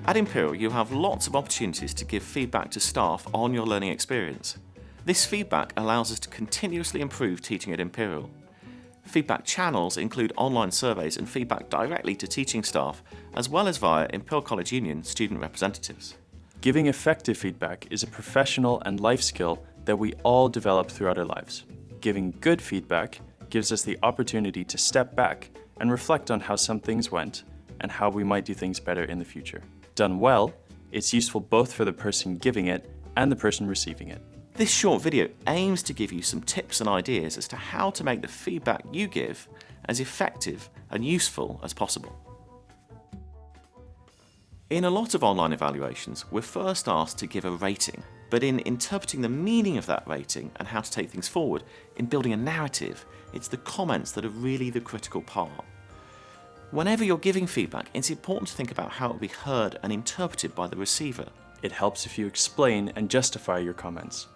At Imperial, you have lots of opportunities to give feedback to staff on your learning experience. This feedback allows us to continuously improve teaching at Imperial. Feedback channels include online surveys and feedback directly to teaching staff, as well as via Imperial College Union student representatives. Giving effective feedback is a professional and life skill that we all develop throughout our lives. Giving good feedback gives us the opportunity to step back and reflect on how some things went and how we might do things better in the future. Done well, it's useful both for the person giving it and the person receiving it. This short video aims to give you some tips and ideas as to how to make the feedback you give as effective and useful as possible. In a lot of online evaluations, we're first asked to give a rating, but in interpreting the meaning of that rating and how to take things forward, in building a narrative, it's the comments that are really the critical part. Whenever you're giving feedback, it's important to think about how it will be heard and interpreted by the receiver. It helps if you explain and justify your comments.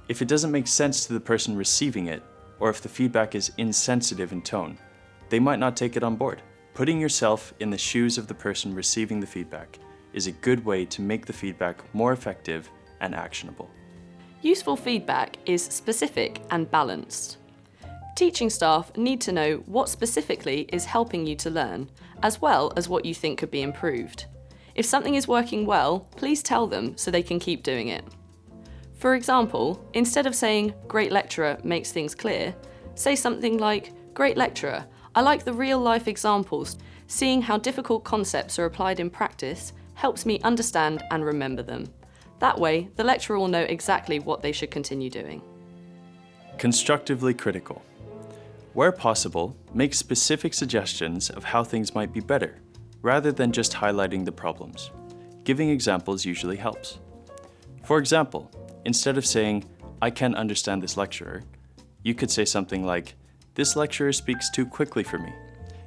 If it doesn't make sense to the person receiving it, or if the feedback is insensitive in tone, they might not take it on board. Putting yourself in the shoes of the person receiving the feedback is a good way to make the feedback more effective and actionable. Useful feedback is specific and balanced. Teaching staff need to know what specifically is helping you to learn, as well as what you think could be improved. If something is working well, please tell them so they can keep doing it. For example, instead of saying, "Great lecturer makes things clear," say something like, "Great lecturer, I like the real-life examples. Seeing how difficult concepts are applied in practice helps me understand and remember them." That way, the lecturer will know exactly what they should continue doing. Constructively critical. Where possible, make specific suggestions of how things might be better, rather than just highlighting the problems. Giving examples usually helps. For example, instead of saying, "I can't understand this lecturer," you could say something like, "This lecturer speaks too quickly for me.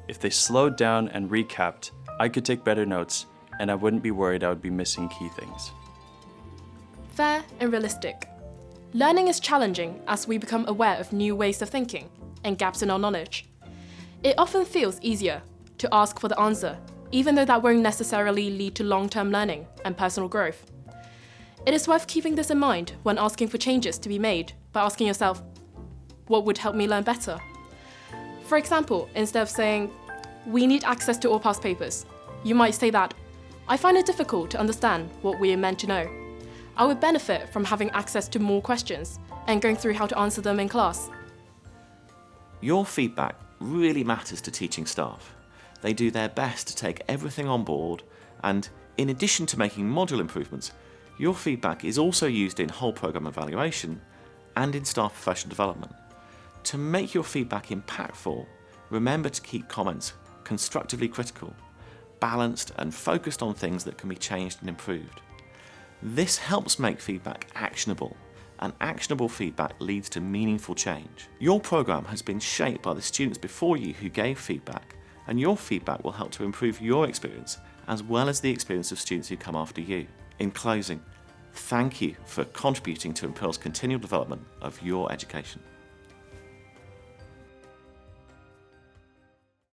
If they slowed down and recapped, I could take better notes, and I wouldn't be worried I would be missing key things." Fair and realistic. Learning is challenging as we become aware of new ways of thinking and gaps in our knowledge. It often feels easier to ask for the answer, even though that won't necessarily lead to long-term learning and personal growth. It is worth keeping this in mind when asking for changes to be made by asking yourself, what would help me learn better? For example, instead of saying, "We need access to all past papers," you might say that, "I find it difficult to understand what we are meant to know. I would benefit from having access to more questions and going through how to answer them in class." Your feedback really matters to teaching staff. They do their best to take everything on board, and in addition to making module improvements, your feedback is also used in whole programme evaluation and in staff professional development. To make your feedback impactful, remember to keep comments constructively critical, balanced and focused on things that can be changed and improved. This helps make feedback actionable, and actionable feedback leads to meaningful change. Your programme has been shaped by the students before you who gave feedback, and your feedback will help to improve your experience as well as the experience of students who come after you. In closing, thank you for contributing to Imperial's continual development of your education.